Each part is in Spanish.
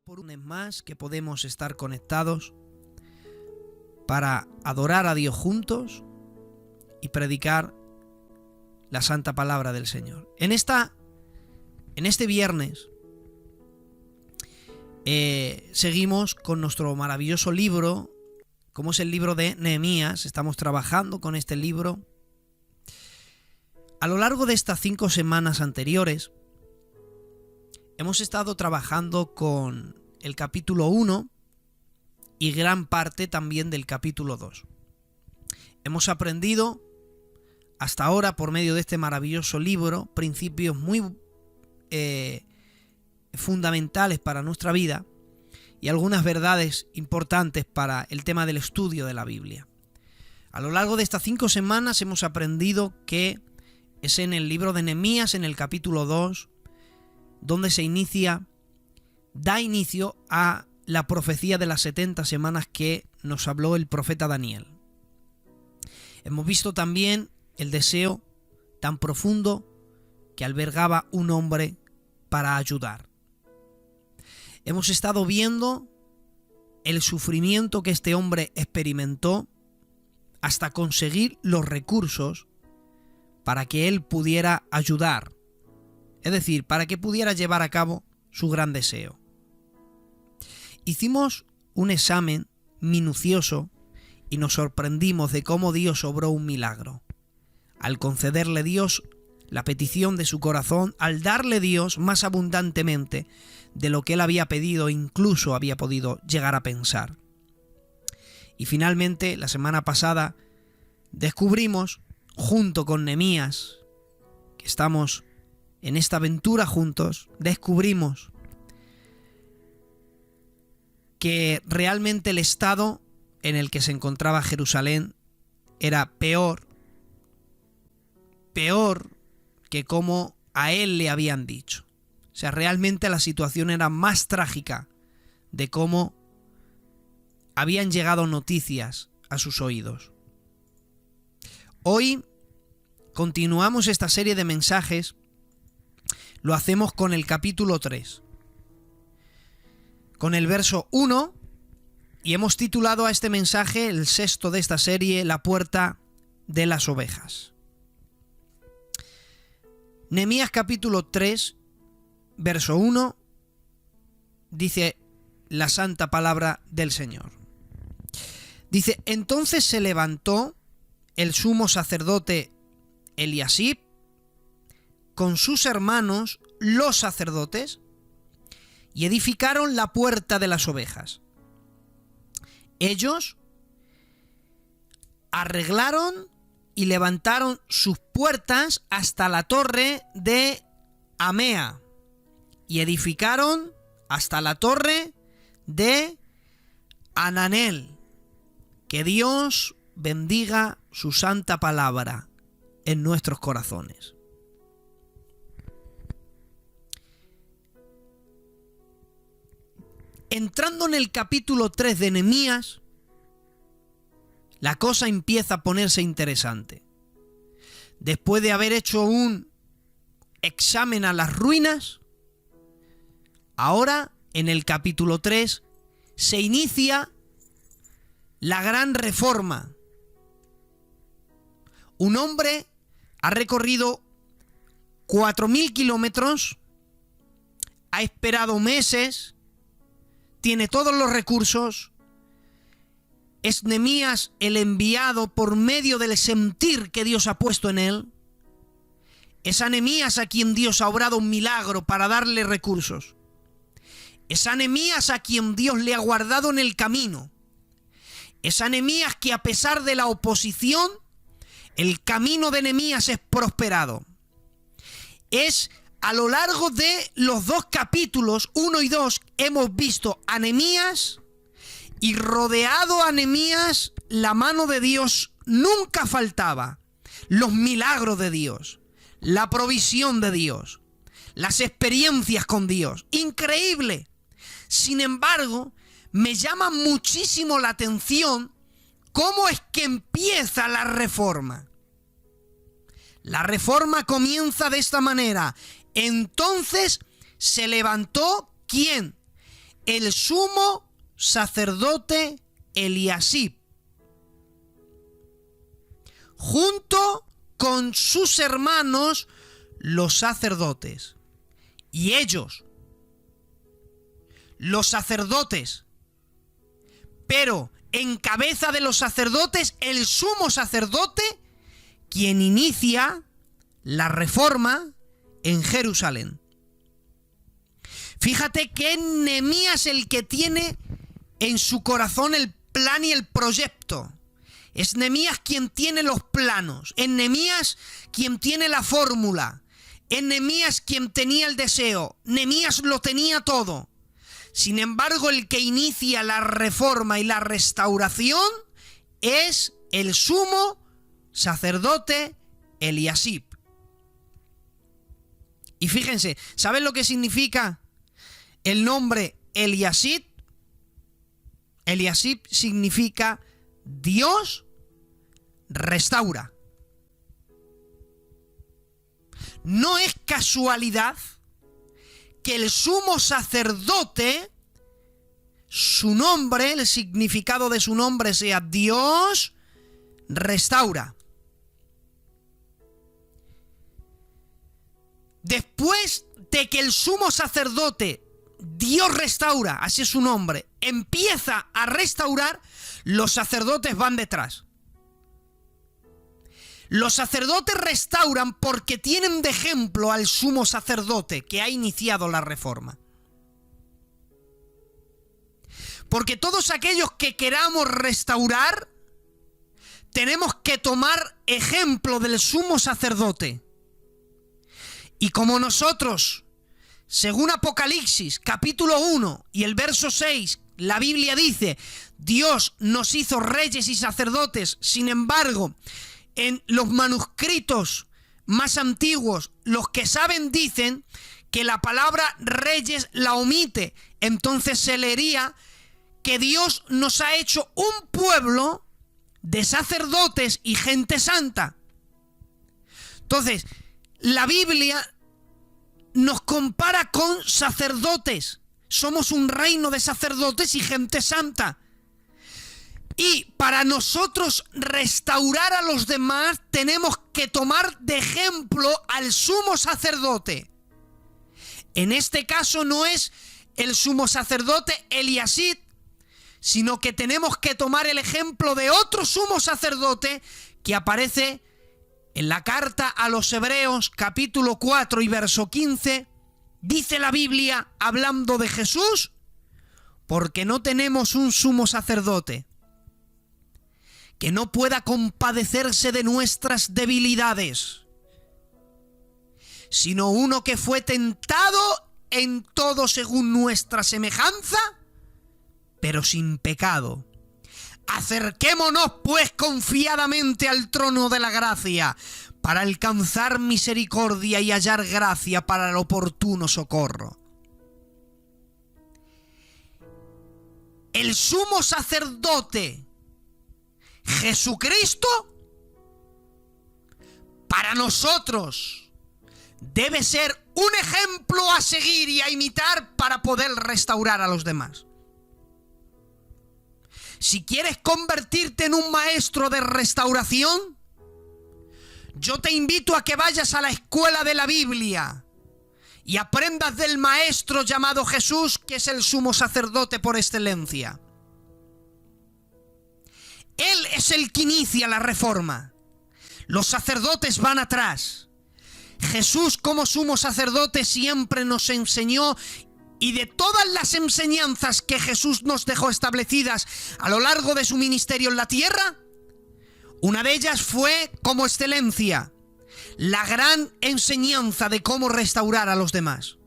por un mes más que podemos estar conectados para adorar a Dios juntos y predicar la santa palabra del Señor. En este viernes seguimos con nuestro maravilloso libro, como es el libro de Nehemías. Estamos trabajando con este libro. A lo largo de estas 5 semanas anteriores hemos estado trabajando con el capítulo 1 y gran parte también del capítulo 2. Hemos aprendido hasta ahora, por medio de este maravilloso libro, principios muy fundamentales para nuestra vida y algunas verdades importantes para el tema del estudio de la Biblia. A lo largo de estas 5 semanas hemos aprendido que es en el libro de Nehemías, en el capítulo 2, donde da inicio a la profecía de las 70 semanas que nos habló el profeta Daniel. Hemos visto también el deseo tan profundo que albergaba un hombre para ayudar. Hemos estado viendo el sufrimiento que este hombre experimentó hasta conseguir los recursos para que él pudiera ayudar. Es decir, para que pudiera llevar a cabo su gran deseo. Hicimos un examen minucioso y nos sorprendimos de cómo Dios obró un milagro. Al concederle Dios la petición de su corazón, al darle Dios más abundantemente de lo que él había pedido, incluso había podido llegar a pensar. Y finalmente, la semana pasada, descubrimos, junto con Nehemías, que estamos en esta aventura juntos, descubrimos que realmente el estado en el que se encontraba Jerusalén era peor que como a él le habían dicho. O sea, realmente la situación era más trágica de cómo habían llegado noticias a sus oídos. Hoy continuamos esta serie de mensajes. Lo hacemos con el capítulo 3, con el verso 1, y hemos titulado a este mensaje, el sexto de esta serie, La puerta de las ovejas. Nehemías capítulo 3, verso 1, dice la santa palabra del Señor. Dice: entonces se levantó el sumo sacerdote Eliasib con sus hermanos los sacerdotes y edificaron la puerta de las ovejas. Ellos arreglaron y levantaron sus puertas hasta la torre de Amea y edificaron hasta la torre de Ananel. Que Dios bendiga su santa palabra en nuestros corazones. Entrando en el capítulo 3 de Nehemías, la cosa empieza a ponerse interesante. Después de haber hecho un examen a las ruinas, ahora en el capítulo 3 se inicia la gran reforma. Un hombre ha recorrido 4.000 kilómetros, ha esperado meses, tiene todos los recursos. Es Nehemías el enviado por medio del sentir que Dios ha puesto en él. Es a Nehemías a quien Dios ha obrado un milagro para darle recursos. Es a Nehemías a quien Dios le ha guardado en el camino. Es a Nehemías que, a pesar de la oposición, el camino de Nehemías es prosperado. Es a lo largo de los 2 capítulos, 1 y 2, hemos visto a Nehemías, y rodeado a Nehemías, la mano de Dios nunca faltaba. Los milagros de Dios, la provisión de Dios, las experiencias con Dios. Increíble. Sin embargo, me llama muchísimo la atención cómo es que empieza la reforma. La reforma comienza de esta manera. Entonces se levantó, ¿quién? el sumo sacerdote Eliasib, junto con sus hermanos los sacerdotes. Y ellos, los sacerdotes, pero en cabeza de los sacerdotes, el sumo sacerdote, quien inicia la reforma en Jerusalén. Fíjate que Nehemías es el que tiene en su corazón el plan y el proyecto. Es Nehemías quien tiene los planos, es Nehemías quien tiene la fórmula, es Nehemías quien tenía el deseo, Nehemías lo tenía todo. Sin embargo, el que inicia la reforma y la restauración es el sumo sacerdote Eliasib. Y fíjense, ¿saben lo que significa el nombre Eliasib? Eliasib significa Dios restaura. No es casualidad que el sumo sacerdote, su nombre, el significado de su nombre sea Dios restaura. Después de que el sumo sacerdote, Dios restaura, así es su nombre, empieza a restaurar, los sacerdotes van detrás. Los sacerdotes restauran porque tienen de ejemplo al sumo sacerdote que ha iniciado la reforma. Porque todos aquellos que queramos restaurar, tenemos que tomar ejemplo del sumo sacerdote. Y como nosotros, según Apocalipsis, capítulo 1 y el verso 6, la Biblia dice, Dios nos hizo reyes y sacerdotes, sin embargo, en los manuscritos más antiguos, los que saben dicen que la palabra reyes la omite. Entonces se leería que Dios nos ha hecho un pueblo de sacerdotes y gente santa. Entonces, la Biblia nos compara con sacerdotes. Somos un reino de sacerdotes y gente santa. Y para nosotros restaurar a los demás tenemos que tomar de ejemplo al sumo sacerdote. En este caso no es el sumo sacerdote Eliasib, sino que tenemos que tomar el ejemplo de otro sumo sacerdote que aparece en la carta a los Hebreos, capítulo 4 y verso 15, dice la Biblia, hablando de Jesús, porque no tenemos un sumo sacerdote que no pueda compadecerse de nuestras debilidades, sino uno que fue tentado en todo según nuestra semejanza, pero sin pecado. Acerquémonos pues confiadamente al trono de la gracia, para alcanzar misericordia y hallar gracia para el oportuno socorro. El sumo sacerdote Jesucristo, para nosotros, debe ser un ejemplo a seguir y a imitar para poder restaurar a los demás. Si quieres convertirte en un maestro de restauración, yo te invito a que vayas a la escuela de la Biblia y aprendas del maestro llamado Jesús, que es el sumo sacerdote por excelencia. Él es el que inicia la reforma. Los sacerdotes van atrás. Jesús como sumo sacerdote siempre nos enseñó, y de todas las enseñanzas que Jesús nos dejó establecidas a lo largo de su ministerio en la tierra, una de ellas fue como excelencia la gran enseñanza de cómo restaurar a los demás.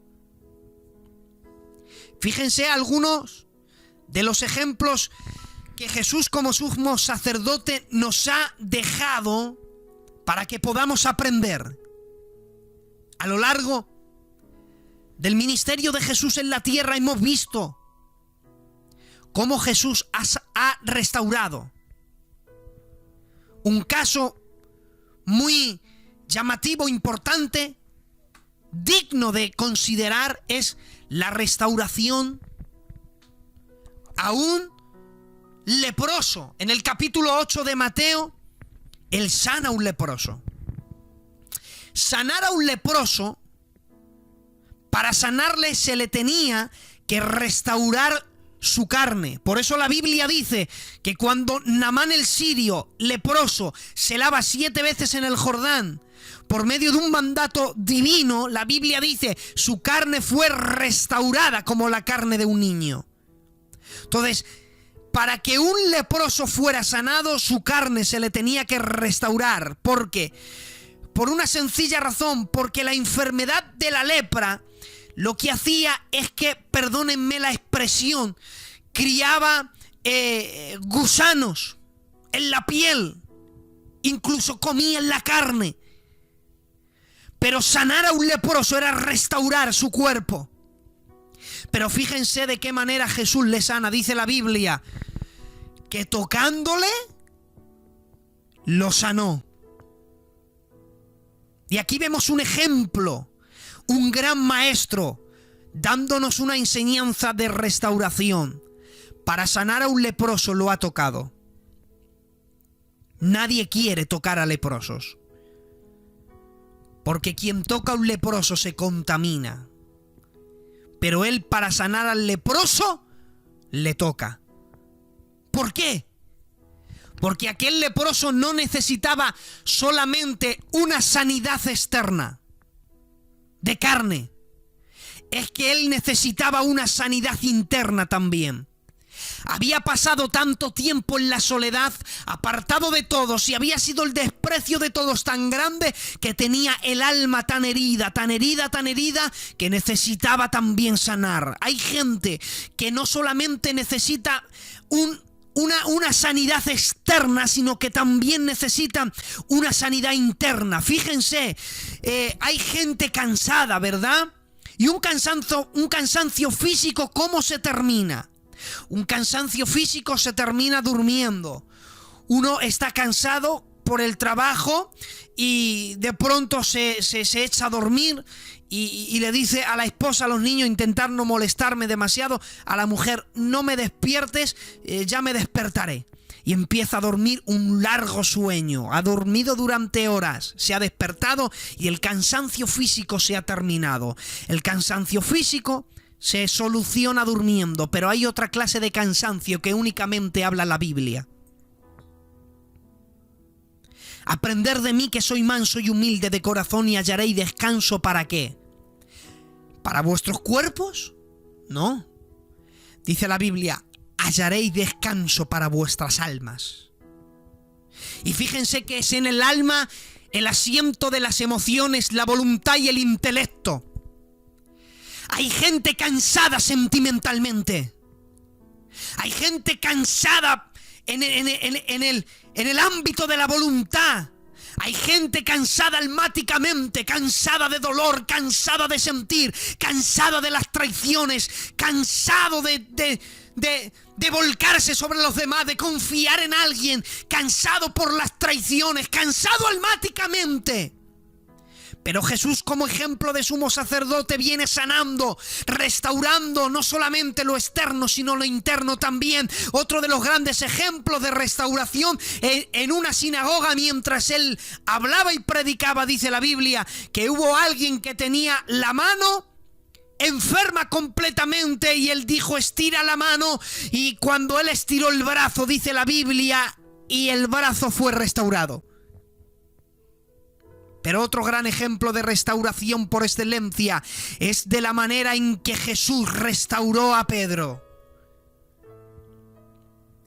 Fíjense algunos de los ejemplos que Jesús como sumo sacerdote nos ha dejado para que podamos aprender. A lo largo del ministerio de Jesús en la tierra hemos visto cómo Jesús ha restaurado. Un caso muy llamativo, importante, digno de considerar, es la restauración a un leproso. En el capítulo 8 de Mateo, él sana a un leproso. Sanar a un leproso, para sanarle se le tenía que restaurar su carne. Por eso la Biblia dice que cuando Naamán el sirio, leproso, se lava 7 veces en el Jordán, por medio de un mandato divino, la Biblia dice, su carne fue restaurada como la carne de un niño. Entonces, para que un leproso fuera sanado, su carne se le tenía que restaurar. ¿Por qué? Por una sencilla razón, porque la enfermedad de la lepra lo que hacía es que, perdónenme la expresión, criaba gusanos en la piel, incluso comían la carne. Pero sanar a un leproso era restaurar su cuerpo. Pero fíjense de qué manera Jesús le sana. Dice la Biblia que tocándole lo sanó. Y aquí vemos un ejemplo, un gran maestro, dándonos una enseñanza de restauración. Para sanar a un leproso lo ha tocado. Nadie quiere tocar a leprosos, porque quien toca a un leproso se contamina. Pero él, para sanar al leproso, le toca. ¿Por qué? Porque aquel leproso no necesitaba solamente una sanidad externa de carne. Es que él necesitaba una sanidad interna también. Había pasado tanto tiempo en la soledad, apartado de todos, y había sido el desprecio de todos tan grande que tenía el alma tan herida, que necesitaba también sanar. Hay gente que no solamente necesita una sanidad externa, sino que también necesita una sanidad interna. Fíjense, hay gente cansada, ¿verdad? Y un cansancio físico, ¿cómo se termina? Un cansancio físico se termina durmiendo. Uno está cansado por el trabajo y de pronto se echa a dormir y le dice a la esposa, a los niños, intentar no molestarme demasiado, a la mujer, no me despiertes, ya me despertaré. Y empieza a dormir un largo sueño. Ha dormido durante horas, se ha despertado y el cansancio físico se ha terminado. El cansancio físico se soluciona durmiendo, pero hay otra clase de cansancio que únicamente habla la Biblia. Aprender de mí que soy manso y humilde de corazón y hallaréis descanso. ¿Para qué? ¿Para vuestros cuerpos? No. Dice la Biblia, hallaréis descanso para vuestras almas. Y fíjense que es en el alma el asiento de las emociones, la voluntad y el intelecto. Hay gente cansada sentimentalmente. Hay gente cansada en el ámbito de la voluntad. Hay gente cansada almáticamente, cansada de dolor, cansada de sentir, cansada de las traiciones, cansado de volcarse sobre los demás, de confiar en alguien, cansado por las traiciones, cansado almáticamente. Pero Jesús, como ejemplo de sumo sacerdote, viene sanando, restaurando no solamente lo externo, sino lo interno también. Otro de los grandes ejemplos de restauración, en una sinagoga, mientras él hablaba y predicaba, dice la Biblia, que hubo alguien que tenía la mano enferma completamente y él dijo, estira la mano, y cuando él estiró el brazo, dice la Biblia, y el brazo fue restaurado. Pero otro gran ejemplo de restauración por excelencia es de la manera en que Jesús restauró a Pedro.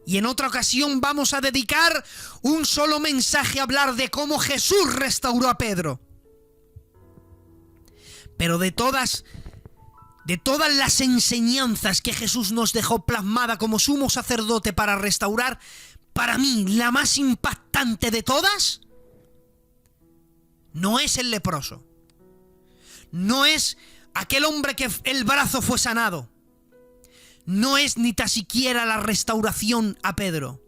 Y en otra ocasión vamos a dedicar un solo mensaje a hablar de cómo Jesús restauró a Pedro. Pero de todas las enseñanzas que Jesús nos dejó plasmada como sumo sacerdote para restaurar, para mí la más impactante de todas no es el leproso, no es aquel hombre que el brazo fue sanado, no es ni tan siquiera la restauración a Pedro.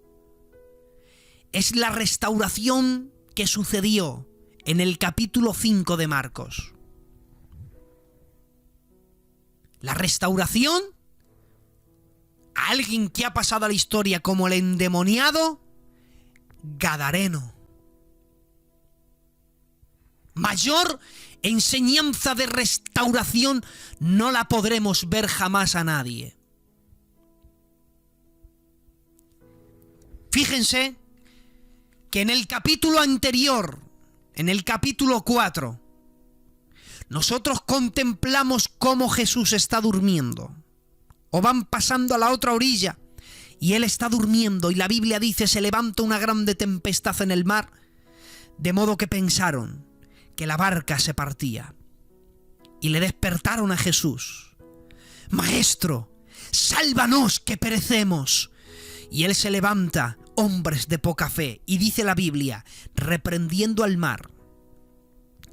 Es la restauración que sucedió en el capítulo 5 de Marcos. La restauración a alguien que ha pasado a la historia como el endemoniado gadareno. Mayor enseñanza de restauración no la podremos ver jamás a nadie. Fíjense que en el capítulo anterior, en el capítulo 4, nosotros contemplamos cómo Jesús está durmiendo. O van pasando a la otra orilla y él está durmiendo, y la Biblia dice: se levanta una grande tempestad en el mar, de modo que pensaron que la barca se partía. Y le despertaron a Jesús: Maestro, sálvanos que perecemos. Y él se levanta, hombres de poca fe, y dice la Biblia, reprendiendo al mar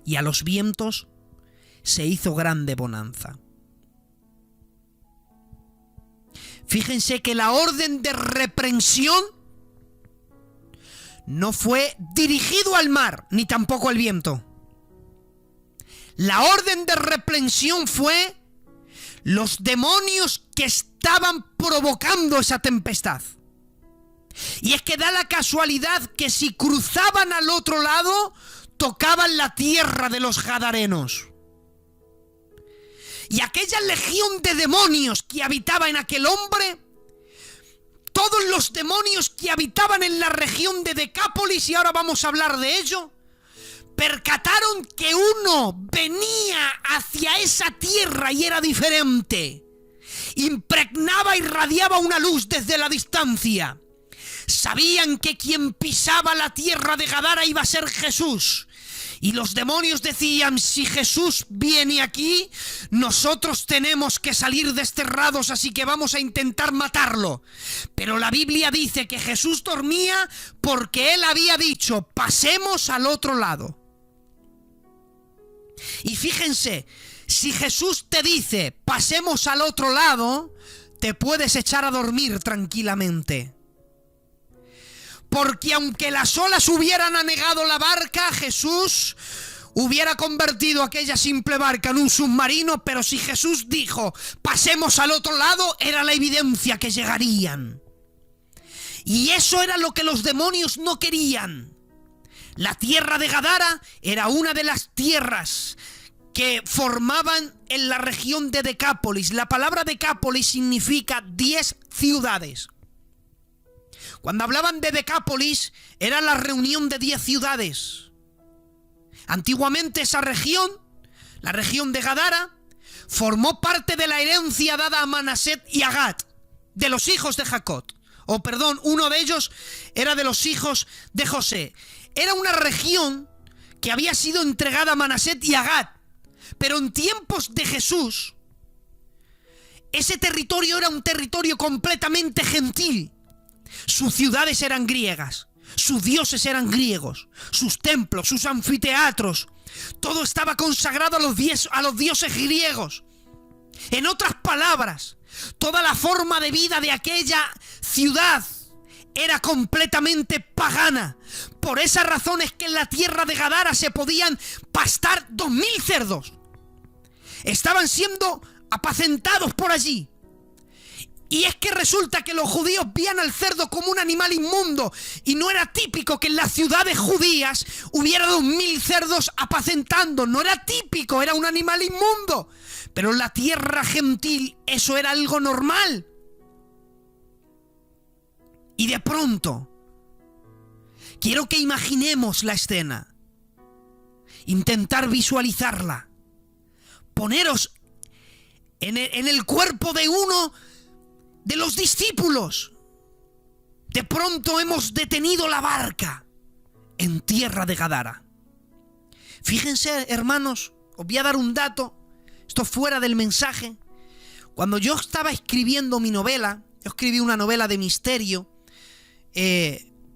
y a los vientos, se hizo grande bonanza. Fíjense que la orden de reprensión no fue dirigido al mar, ni tampoco al viento. La orden de reprensión fue los demonios que estaban provocando esa tempestad. Y es que da la casualidad que si cruzaban al otro lado, tocaban la tierra de los gadarenos. Y aquella legión de demonios que habitaba en aquel hombre, todos los demonios que habitaban en la región de Decápolis, y ahora vamos a hablar de ello, percataron que uno venía hacia esa tierra y era diferente. Impregnaba y radiaba una luz desde la distancia. Sabían que quien pisaba la tierra de Gadara iba a ser Jesús. Y los demonios decían: si Jesús viene aquí, nosotros tenemos que salir desterrados, así que vamos a intentar matarlo. Pero la Biblia dice que Jesús dormía porque él había dicho: pasemos al otro lado. Y fíjense, si Jesús te dice: pasemos al otro lado, te puedes echar a dormir tranquilamente. Porque aunque las olas hubieran anegado la barca, Jesús hubiera convertido aquella simple barca en un submarino, pero si Jesús dijo: pasemos al otro lado, era la evidencia que llegarían. Y eso era lo que los demonios no querían. La tierra de Gadara era una de las tierras que formaban en la región de Decápolis. La palabra Decápolis significa 10 ciudades. Cuando hablaban de Decápolis, era la reunión de 10 ciudades. Antiguamente esa región, la región de Gadara, formó parte de la herencia dada a Manaset y a Gad, de los hijos de Jacob. Uno de ellos era de los hijos de José. Era una región que había sido entregada a Manaset y a Gad. Pero en tiempos de Jesús, ese territorio era un territorio completamente gentil. Sus ciudades eran griegas, sus dioses eran griegos, sus templos, sus anfiteatros, todo estaba consagrado a los dioses griegos. En otras palabras, toda la forma de vida de aquella ciudad era completamente pagana. Por esa razón es que en la tierra de Gadara se podían pastar 2000 cerdos. Estaban siendo apacentados por allí. Y es que resulta que los judíos veían al cerdo como un animal inmundo, y no era típico que en las ciudades judías hubiera 2000 cerdos apacentando. No era típico, era un animal inmundo. Pero en la tierra gentil eso era algo normal. Y de pronto, quiero que imaginemos la escena, intentar visualizarla, poneros en el cuerpo de uno de los discípulos. De pronto hemos detenido la barca en tierra de Gadara. Fíjense, hermanos, os voy a dar un dato, esto fuera del mensaje. Cuando yo estaba escribiendo mi novela, yo escribí una novela de misterio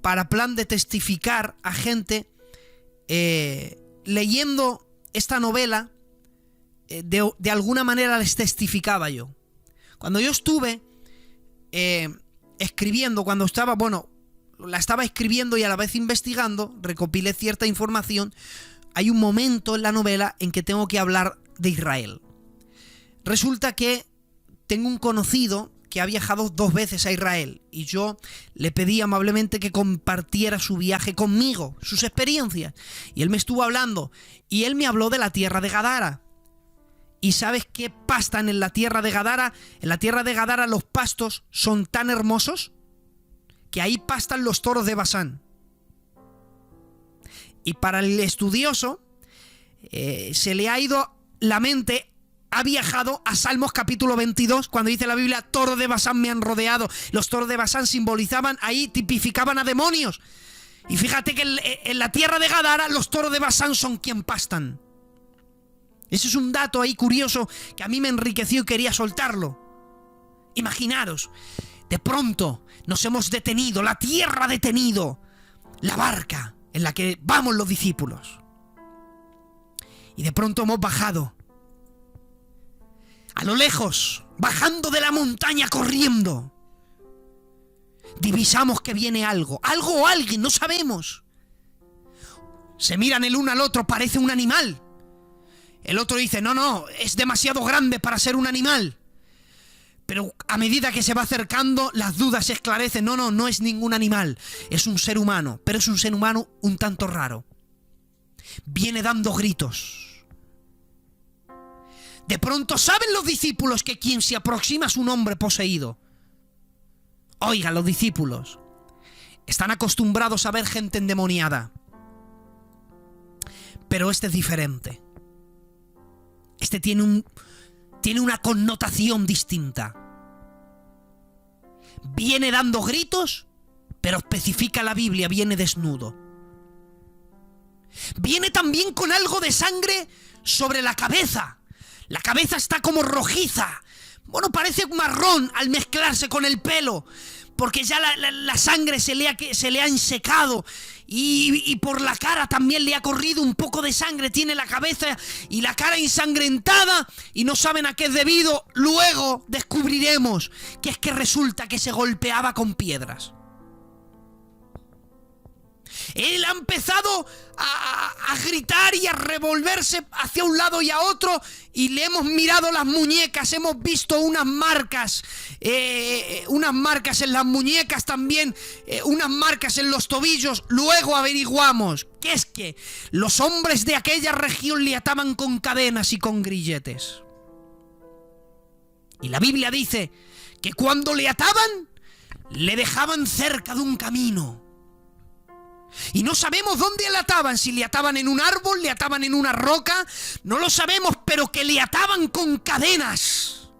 para plan de testificar a gente. Leyendo esta novela, de alguna manera les testificaba yo. Cuando yo estuve escribiendo, la estaba escribiendo y a la vez investigando, recopilé cierta información. Hay un momento en la novela en que tengo que hablar de Israel. Resulta que tengo un conocido que ha viajado 2 veces a Israel y yo le pedí amablemente que compartiera su viaje conmigo, sus experiencias. Y él me estuvo hablando y él me habló de la tierra de Gadara. ¿Y sabes qué pastan en la tierra de Gadara? En la tierra de Gadara los pastos son tan hermosos que ahí pastan los toros de Basán. Y para el estudioso se le ha ido la mente, ha viajado a Salmos capítulo 22, cuando dice la Biblia, toros de Basán me han rodeado. Los toros de Basán simbolizaban, ahí tipificaban a demonios. Y fíjate que en la tierra de Gadara los toros de Basán son quien pastan. Ese es un dato ahí curioso que a mí me enriqueció y quería soltarlo. Imaginaros, de pronto nos hemos detenido, la tierra ha detenido la barca en la que vamos los discípulos. Y de pronto hemos bajado. A lo lejos, bajando de la montaña corriendo, divisamos que viene algo o alguien, no sabemos. Se miran el uno al otro, parece un animal. El otro dice, no, es demasiado grande para ser un animal. Pero a medida que se va acercando, las dudas se esclarecen. No es ningún animal, es un ser humano, pero es un ser humano un tanto raro. Viene dando gritos. De pronto saben los discípulos que quien se aproxima es un hombre poseído. Oigan, los discípulos están acostumbrados a ver gente endemoniada. Pero este es diferente. Este tiene una connotación distinta. Viene dando gritos, pero especifica la Biblia, viene desnudo. Viene también con algo de sangre sobre la cabeza. La cabeza está como rojiza. Bueno, parece marrón al mezclarse con el pelo, porque ya la sangre se le ha ensecado. Y por la cara también le ha corrido un poco de sangre. Tiene la cabeza y la cara ensangrentada y no saben a qué es debido. Luego descubriremos que es que resulta que se golpeaba con piedras. Él ha empezado a gritar y a revolverse hacia un lado y a otro, y le hemos mirado las muñecas, hemos visto unas marcas en las muñecas también, unas marcas en los tobillos. Luego averiguamos que es que los hombres de aquella región le ataban con cadenas y con grilletes. Y la Biblia dice que cuando le ataban, le dejaban cerca de un camino. Y no sabemos dónde le ataban, si le ataban en un árbol, le ataban en una roca, no lo sabemos, pero que le ataban con cadenas.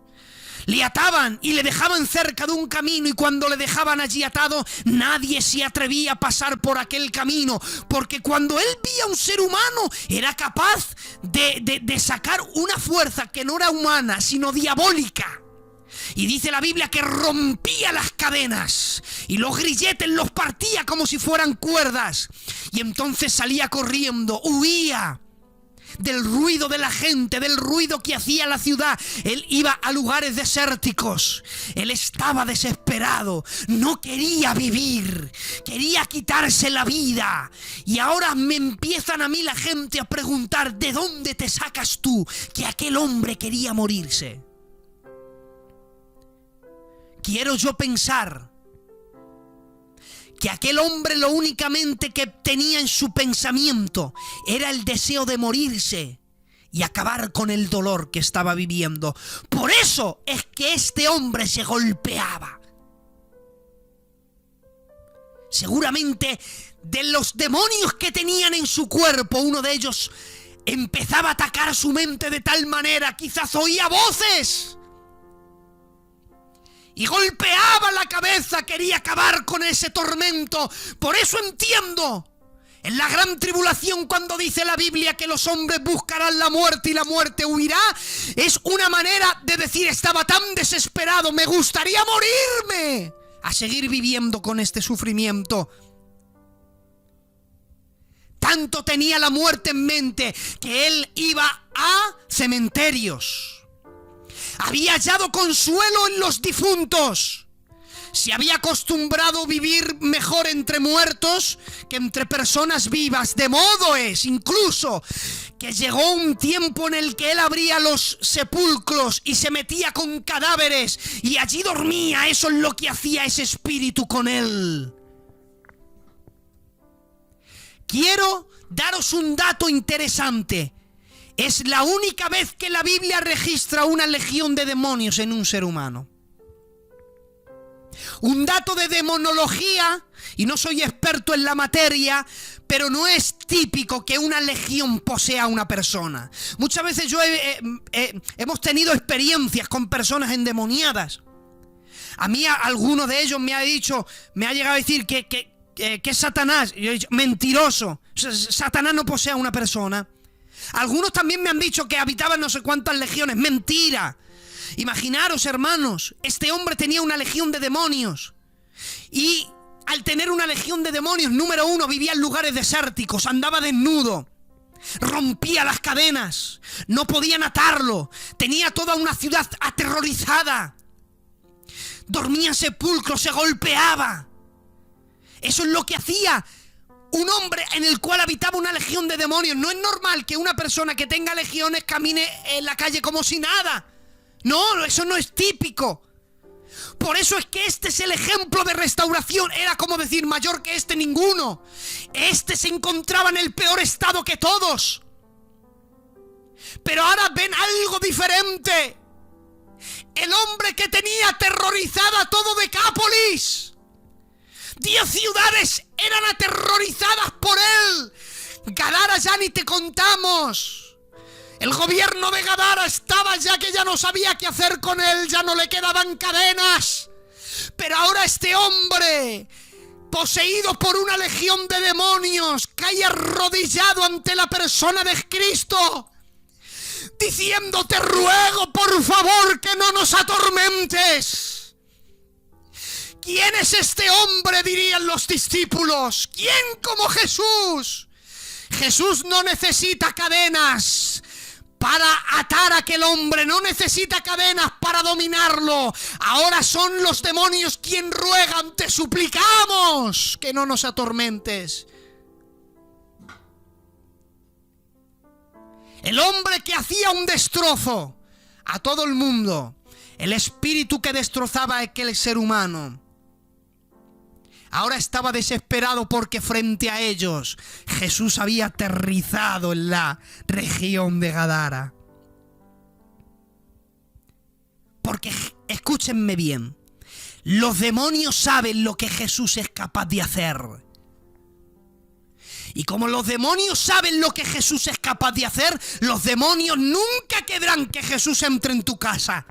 Le ataban y le dejaban cerca de un camino, y cuando le dejaban allí atado, nadie se atrevía a pasar por aquel camino, porque cuando él veía a un ser humano, era capaz de sacar una fuerza que no era humana, sino diabólica. Y dice la Biblia que rompía las cadenas y los grilletes los partía como si fueran cuerdas. Y entonces salía corriendo, huía del ruido de la gente, del ruido que hacía la ciudad. Él iba a lugares desérticos. Él estaba desesperado, no quería vivir, quería quitarse la vida. Y ahora me empiezan a mí la gente a preguntar, ¿de dónde te sacas tú que aquel hombre quería morirse? Quiero yo pensar que aquel hombre lo únicamente que tenía en su pensamiento era el deseo de morirse y acabar con el dolor que estaba viviendo. Por eso es que este hombre se golpeaba. Seguramente de los demonios que tenían en su cuerpo, uno de ellos empezaba a atacar su mente de tal manera, quizás oía voces y golpeaba la cabeza, quería acabar con ese tormento. Por eso entiendo, en la gran tribulación, cuando dice la Biblia que los hombres buscarán la muerte y la muerte huirá, es una manera de decir, estaba tan desesperado, me gustaría morirme, a seguir viviendo con este sufrimiento. Tanto tenía la muerte en mente que él iba a cementerios. Había hallado consuelo en los difuntos. Se había acostumbrado a vivir mejor entre muertos que entre personas vivas. De modo es, incluso, que llegó un tiempo en el que él abría los sepulcros y se metía con cadáveres y allí dormía. Eso es lo que hacía ese espíritu con él. Quiero daros un dato interesante. Es la única vez que la Biblia registra una legión de demonios en un ser humano. Un dato de demonología, y no soy experto en la materia, pero no es típico que una legión posea a una persona. Muchas veces hemos tenido experiencias con personas endemoniadas. A mí alguno de ellos me ha llegado a decir que es Satanás. Y yo he dicho, mentiroso, Satanás no posee a una persona. Algunos también me han dicho que habitaban no sé cuántas legiones. Mentira. Imaginaros, hermanos, este hombre tenía una legión de demonios. Y al tener una legión de demonios, número uno, vivía en lugares desérticos, andaba desnudo, rompía las cadenas, no podían atarlo, tenía toda una ciudad aterrorizada, dormía en sepulcros, se golpeaba. Eso es lo que hacía un hombre en el cual habitaba una legión de demonios. No es normal que una persona que tenga legiones camine en la calle como si nada. No, eso no es típico. Por eso es que este es el ejemplo de restauración. Era como decir, mayor que este ninguno. Este se encontraba en el peor estado que todos. Pero ahora ven algo diferente. El hombre que tenía aterrorizada todo Decápolis. 10 ciudades eran aterrorizadas por él. Gadara ya ni te contamos. El gobierno de Gadara estaba ya que ya no sabía qué hacer con él, ya no le quedaban cadenas. Pero ahora este hombre, poseído por una legión de demonios, cae arrodillado ante la persona de Cristo, diciendo, te ruego por favor que no nos atormentes. ¿Quién es este hombre?, dirían los discípulos. ¿Quién como Jesús? Jesús no necesita cadenas para atar a aquel hombre, no necesita cadenas para dominarlo. Ahora son los demonios quien ruegan, te suplicamos que no nos atormentes. El hombre que hacía un destrozo a todo el mundo, el espíritu que destrozaba a aquel ser humano, ahora estaba desesperado porque frente a ellos Jesús había aterrizado en la región de Gadara. Porque, escúchenme bien, los demonios saben lo que Jesús es capaz de hacer. Y como los demonios saben lo que Jesús es capaz de hacer, los demonios nunca querrán que Jesús entre en tu casa.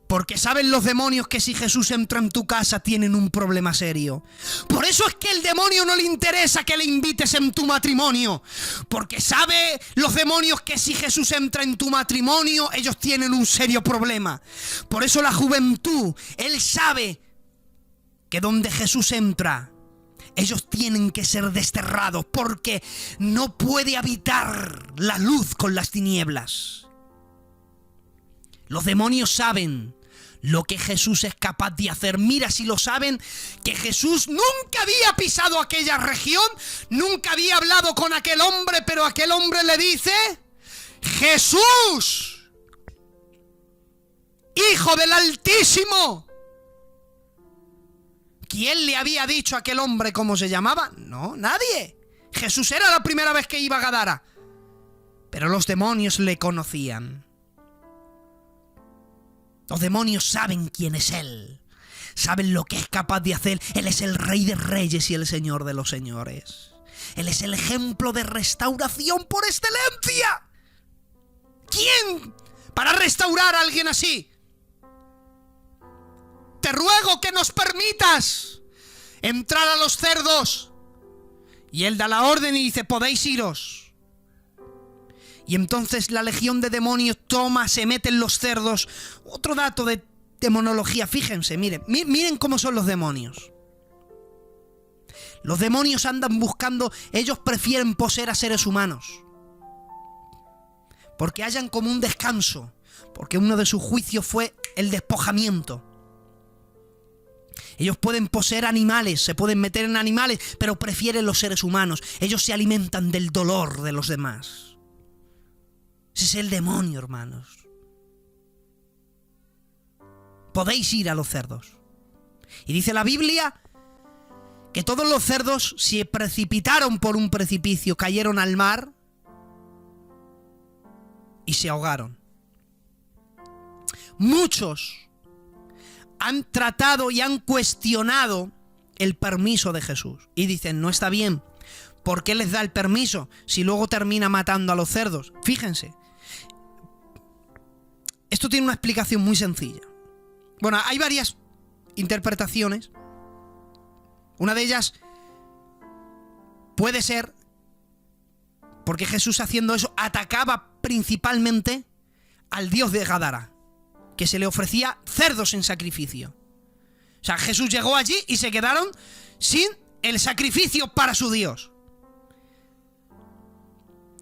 Porque saben los demonios que si Jesús entra en tu casa tienen un problema serio. Por eso es que el demonio no le interesa que le invites en tu matrimonio. Porque sabe los demonios que si Jesús entra en tu matrimonio, ellos tienen un serio problema. Por eso la juventud, él sabe que donde Jesús entra, ellos tienen que ser desterrados. Porque no puede habitar la luz con las tinieblas. Los demonios saben lo que Jesús es capaz de hacer. Mira si lo saben, que Jesús nunca había pisado aquella región, nunca había hablado con aquel hombre, pero aquel hombre le dice, Jesús, Hijo del Altísimo. ¿Quién le había dicho a aquel hombre cómo se llamaba? No, nadie. Jesús era la primera vez que iba a Gadara, pero los demonios le conocían. Los demonios saben quién es Él, saben lo que es capaz de hacer. Él es el Rey de Reyes y el Señor de los Señores. Él es el ejemplo de restauración por excelencia. ¿Quién para restaurar a alguien así? Te ruego que nos permitas entrar a los cerdos. Y Él da la orden y dice, podéis iros. Y entonces la legión de demonios toma, se mete en los cerdos. Otro dato de demonología, fíjense, miren cómo son los demonios. Los demonios andan buscando, ellos prefieren poseer a seres humanos. Porque hayan como un descanso. Porque uno de sus juicios fue el despojamiento. Ellos pueden poseer animales, se pueden meter en animales, pero prefieren los seres humanos. Ellos se alimentan del dolor de los demás. Ese es el demonio, hermanos. Podéis ir a los cerdos. Y dice la Biblia que todos los cerdos se precipitaron por un precipicio, cayeron al mar y se ahogaron. Muchos han tratado y han cuestionado el permiso de Jesús. Y dicen, no está bien. ¿Por qué les da el permiso si luego termina matando a los cerdos? Fíjense. Esto tiene una explicación muy sencilla. Bueno, hay varias interpretaciones. Una de ellas puede ser porque Jesús, haciendo eso, atacaba principalmente al dios de Gadara, que se le ofrecía cerdos en sacrificio. O sea, Jesús llegó allí y se quedaron sin el sacrificio para su Dios.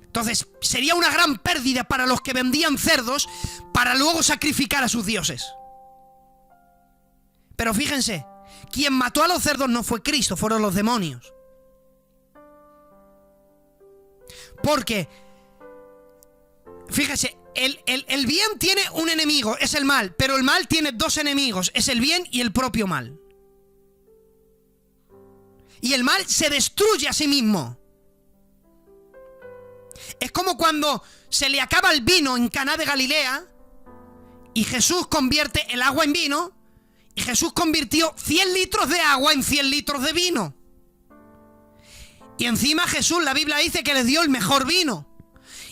Entonces, sería una gran pérdida para los que vendían cerdos para luego sacrificar a sus dioses. Pero fíjense, quien mató a los cerdos no fue Cristo, fueron los demonios. Porque, fíjese, el bien tiene un enemigo, es el mal, pero el mal tiene dos enemigos, es el bien y el propio mal. Y el mal se destruye a sí mismo. Es como cuando se le acaba el vino en Caná de Galilea y Jesús convierte el agua en vino, y Jesús convirtió 100 litros de agua en 100 litros de vino. Y encima Jesús, la Biblia dice que les dio el mejor vino.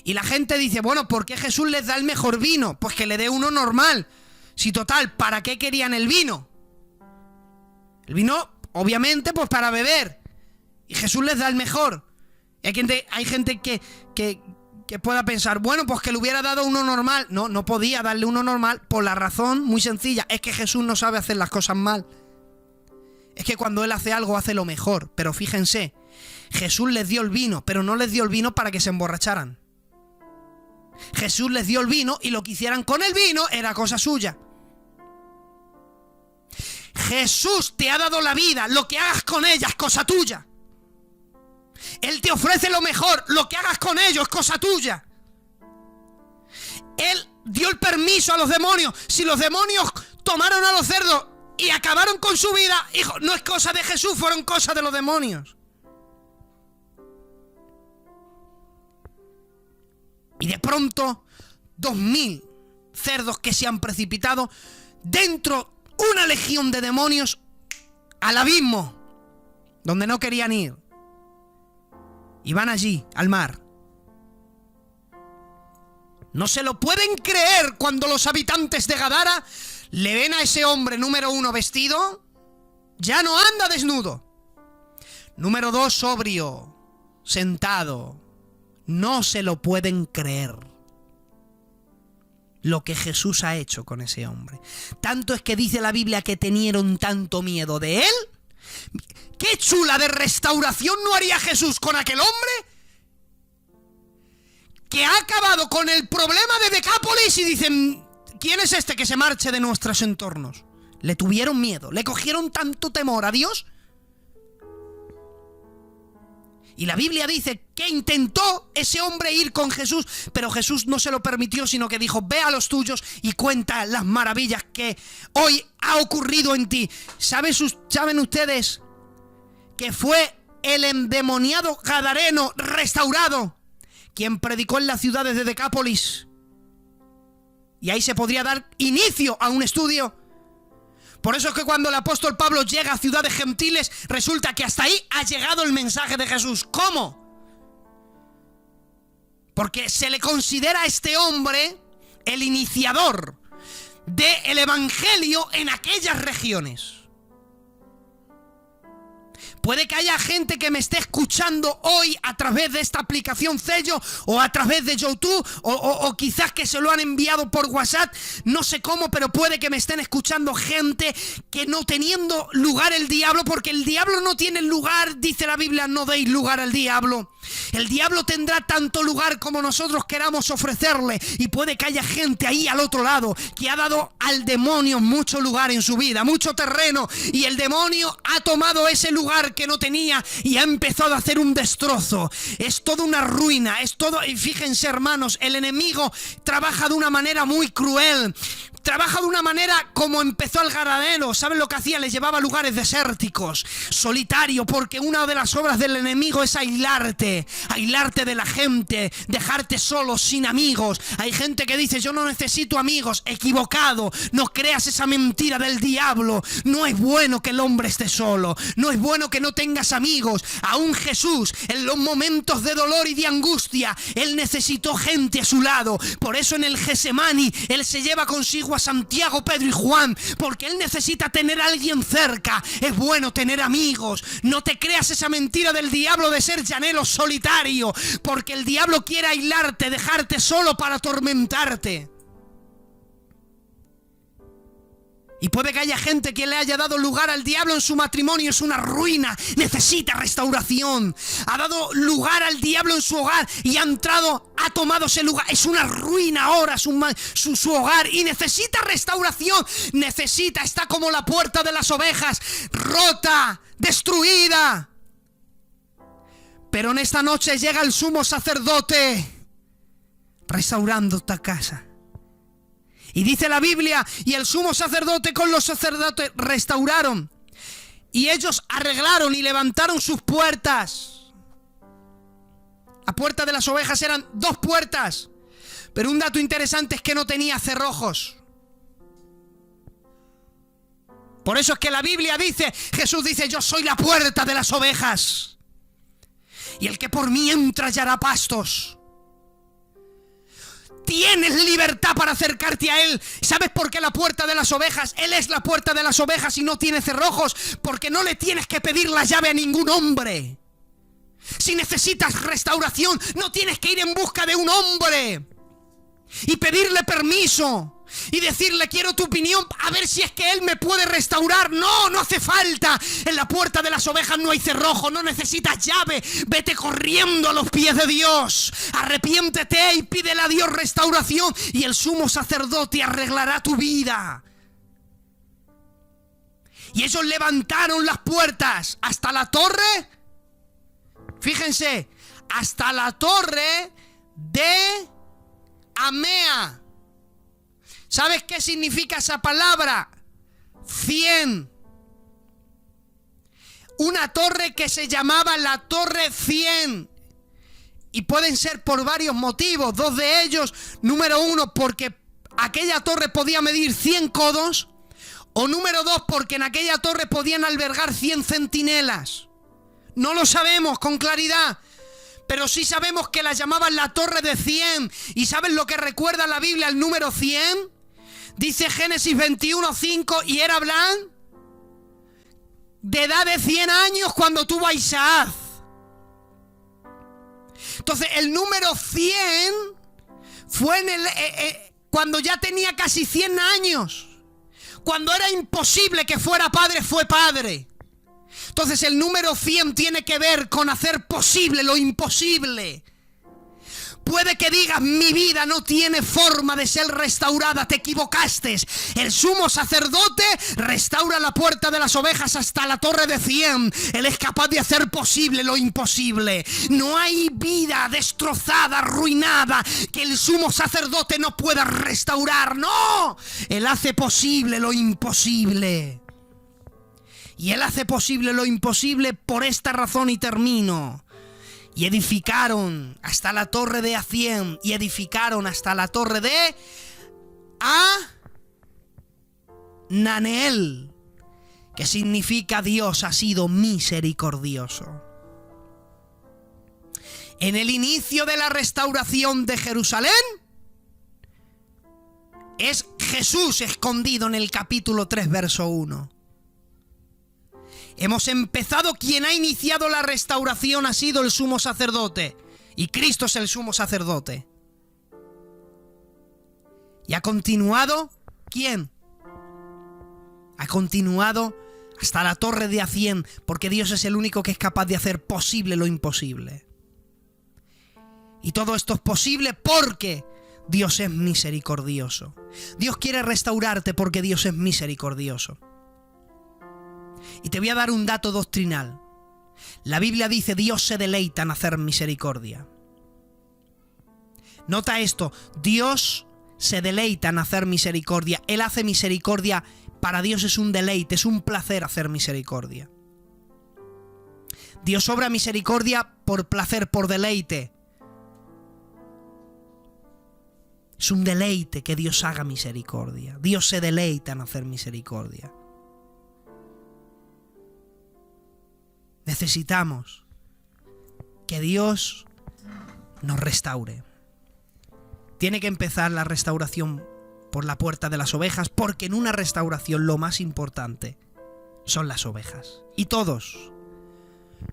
Y la gente dice, bueno, ¿por qué Jesús les da el mejor vino? Pues que le dé uno normal. Si total, ¿para qué querían el vino? El vino, obviamente, pues para beber. Y Jesús les da el mejor. Y hay gente que pueda pensar, bueno, pues que le hubiera dado uno normal. No, no podía darle uno normal por la razón muy sencilla. Es que Jesús no sabe hacer las cosas mal. Es que cuando Él hace algo, hace lo mejor. Pero fíjense, Jesús les dio el vino, pero no les dio el vino para que se emborracharan. Jesús les dio el vino y lo que hicieran con el vino era cosa suya. Jesús te ha dado la vida, lo que hagas con ella es cosa tuya. Él te ofrece lo mejor, lo que hagas con ello es cosa tuya. Él dio el permiso a los demonios. Si los demonios tomaron a los cerdos y acabaron con su vida, hijo, no es cosa de Jesús, fueron cosas de los demonios. Y de pronto, 2000 cerdos que se han precipitado dentro una legión de demonios al abismo, donde no querían ir. Y van allí, al mar. No se lo pueden creer cuando los habitantes de Gadara le ven a ese hombre, número 1, vestido. Ya no anda desnudo. Número 2, sobrio, sentado. No se lo pueden creer lo que Jesús ha hecho con ese hombre. Tanto es que dice la Biblia que tenieron tanto miedo de él. ¡Qué chula de restauración no haría Jesús con aquel hombre! Que ha acabado con el problema de Decápolis y dicen, ¿quién es este que se marche de nuestros entornos? Le tuvieron miedo, le cogieron tanto temor a Dios. Y la Biblia dice que intentó ese hombre ir con Jesús, pero Jesús no se lo permitió, sino que dijo, ve a los tuyos y cuenta las maravillas que hoy ha ocurrido en ti. ¿Saben ustedes que fue el endemoniado gadareno restaurado quien predicó en las ciudades de Decápolis? Y ahí se podría dar inicio a un estudio. Por eso es que cuando el apóstol Pablo llega a ciudades gentiles, resulta que hasta ahí ha llegado el mensaje de Jesús. ¿Cómo? Porque se le considera a este hombre el iniciador del evangelio en aquellas regiones. Puede que haya gente que me esté escuchando hoy a través de esta aplicación Zello o a través de YouTube o quizás que se lo han enviado por WhatsApp, no sé cómo, pero puede que me estén escuchando gente que no teniendo lugar el diablo, porque el diablo no tiene lugar, dice la Biblia, no deis lugar al diablo. El diablo tendrá tanto lugar como nosotros queramos ofrecerle, y puede que haya gente ahí al otro lado que ha dado al demonio mucho lugar en su vida, mucho terreno, y el demonio ha tomado ese lugar que no tenía y ha empezado a hacer un destrozo. Es toda una ruina, es todo. Y fíjense, hermanos, el enemigo trabaja de una manera muy cruel. Trabaja de una manera como empezó el Gadareno. ¿Saben lo que hacía? Les llevaba a lugares desérticos, solitario, porque una de las obras del enemigo es aislarte de la gente, dejarte solo, sin amigos. Hay gente que dice, yo no necesito amigos. Equivocado, no creas esa mentira del diablo. No es bueno que el hombre esté solo, no es bueno que no tengas amigos. Aún Jesús, en los momentos de dolor y de angustia, Él necesitó gente a su lado. Por eso en el Getsemaní, Él se lleva consigo a Santiago, Pedro y Juan, porque Él necesita tener a alguien cerca. Es bueno tener amigos. No te creas esa mentira del diablo de ser llanero solitario, porque el diablo quiere aislarte, dejarte solo para atormentarte. Y puede que haya gente que le haya dado lugar al diablo en su matrimonio, es una ruina, necesita restauración. Ha dado lugar al diablo en su hogar y ha entrado, ha tomado ese lugar, es una ruina ahora su hogar y necesita restauración. Está como la puerta de las ovejas, rota, destruida. Pero en esta noche llega el sumo sacerdote restaurando esta casa. Y dice la Biblia, y el sumo sacerdote con los sacerdotes restauraron. Y ellos arreglaron y levantaron sus puertas. La puerta de las ovejas eran 2 puertas. Pero un dato interesante es que no tenía cerrojos. Por eso es que la Biblia dice, Jesús dice, yo soy la puerta de las ovejas. Y el que por mí entra hallará pastos. Tienes libertad para acercarte a Él. ¿Sabes por qué la puerta de las ovejas? Él es la puerta de las ovejas y no tiene cerrojos, porque no le tienes que pedir la llave a ningún hombre. Si necesitas restauración, no tienes que ir en busca de un hombre y pedirle permiso y decirle, quiero tu opinión, a ver si es que Él me puede restaurar. No, no hace falta. En la puerta de las ovejas no hay cerrojo, no necesitas llave. Vete corriendo a los pies de Dios. Arrepiéntete y pídele a Dios restauración y el sumo sacerdote arreglará tu vida. Y ellos levantaron las puertas hasta la torre. Fíjense, hasta la torre de Amea. ¿Sabes qué significa esa palabra? 100. Una torre que se llamaba la Torre 100. Y pueden ser por varios motivos. 2 de ellos. Número 1, porque aquella torre podía medir 100 codos. O número 2, porque en aquella torre podían albergar 100 centinelas. No lo sabemos con claridad. Pero sí sabemos que la llamaban la Torre de 100. ¿Y sabes lo que recuerda la Biblia el número 100? Dice Génesis 21:5, y era Abraham de edad de 100 años cuando tuvo a Isaac. Entonces el número 100 fue cuando ya tenía casi 100 años. Cuando era imposible que fuera padre, fue padre. Entonces el número 100 tiene que ver con hacer posible lo imposible. Puede que digas, mi vida no tiene forma de ser restaurada, te equivocaste. El sumo sacerdote restaura la puerta de las ovejas hasta la torre de 100. Él es capaz de hacer posible lo imposible. No hay vida destrozada, arruinada, que el sumo sacerdote no pueda restaurar. ¡No! Él hace posible lo imposible. Y Él hace posible lo imposible por esta razón, y termino. Y edificaron hasta la torre de A100. Y edificaron hasta la torre de Naneel, que significa Dios ha sido misericordioso. En el inicio de la restauración de Jerusalén es Jesús escondido en el capítulo 3, verso 1. Hemos empezado, quien ha iniciado la restauración ha sido el sumo sacerdote. Y Cristo es el sumo sacerdote. ¿Y ha continuado? ¿Quién? Ha continuado hasta la torre de Acién, porque Dios es el único que es capaz de hacer posible lo imposible. Y todo esto es posible porque Dios es misericordioso. Dios quiere restaurarte porque Dios es misericordioso. Y te voy a dar un dato doctrinal. La Biblia dice: Dios se deleita en hacer misericordia. Nota esto: Dios se deleita en hacer misericordia. Él hace misericordia. Para Dios es un deleite, es un placer hacer misericordia. Dios obra misericordia por placer, por deleite. Es un deleite que Dios haga misericordia. Dios se deleita en hacer misericordia. Necesitamos que Dios nos restaure. Tiene que empezar la restauración por la puerta de las ovejas, porque en una restauración lo más importante son las ovejas. Y todos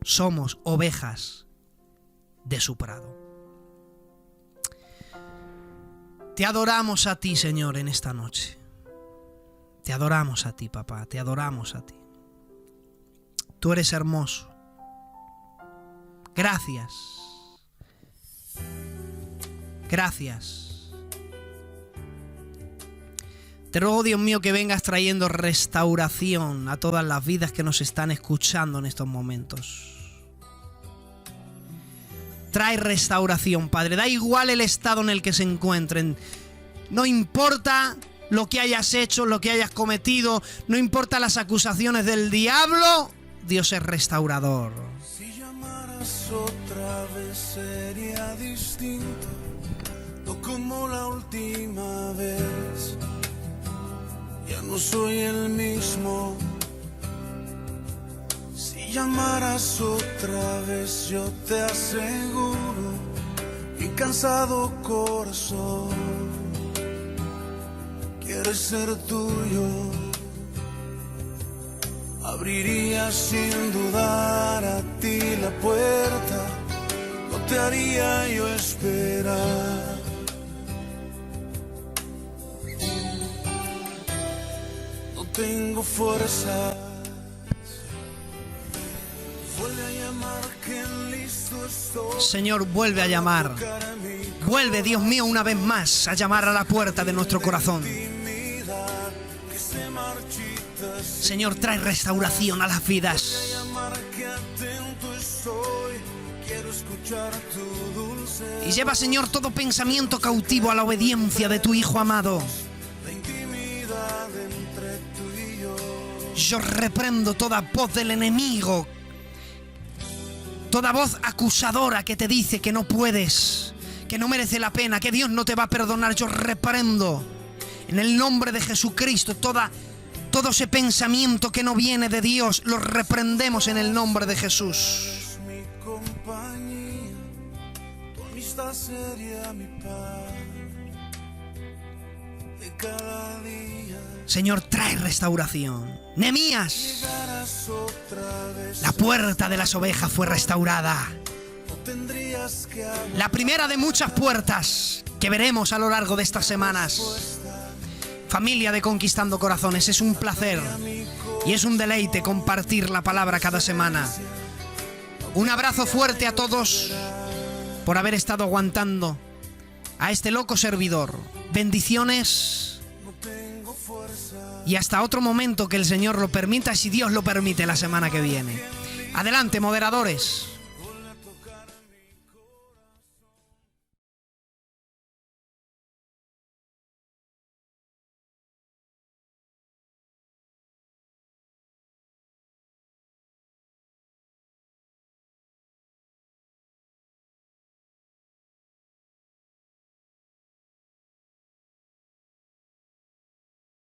somos ovejas de su prado. Te adoramos a ti, Señor, en esta noche. Te adoramos a ti, papá, te adoramos a ti. Tú eres hermoso. Gracias. Gracias. Te ruego, Dios mío, que vengas trayendo restauración a todas las vidas que nos están escuchando en estos momentos. Trae restauración, Padre. Da igual el estado en el que se encuentren. No importa lo que hayas hecho, lo que hayas cometido. No importa las acusaciones del diablo. Dios es restaurador. Si llamaras otra vez sería distinto, no como la última vez. Ya no soy el mismo. Si llamaras otra vez, yo te aseguro, mi cansado corazón quiere ser tuyo. Abriría sin dudar a ti la puerta, no te haría yo esperar. No tengo fuerzas. Vuelve a llamar, que listo estoy. Señor, vuelve a llamar. Vuelve, Dios mío, una vez más a llamar a la puerta de nuestro corazón. Señor, trae restauración a las vidas. Y lleva, Señor, todo pensamiento cautivo a la obediencia de tu Hijo amado. Yo reprendo toda voz del enemigo, toda voz acusadora que te dice que no puedes, que no merece la pena, que Dios no te va a perdonar. Yo reprendo en el nombre de Jesucristo todo ese pensamiento que no viene de Dios. Lo reprendemos en el nombre de Jesús. Mi compañía, tu amistad sería mi paz de cada día. Señor, trae restauración. Nehemías, la puerta de las ovejas fue restaurada. La primera de muchas puertas que veremos a lo largo de estas semanas. Familia de Conquistando Corazones, es un placer y es un deleite compartir la palabra cada semana. Un abrazo fuerte a todos por haber estado aguantando a este loco servidor. Bendiciones y hasta otro momento que el Señor lo permita, si Dios lo permite, la semana que viene. Adelante, moderadores.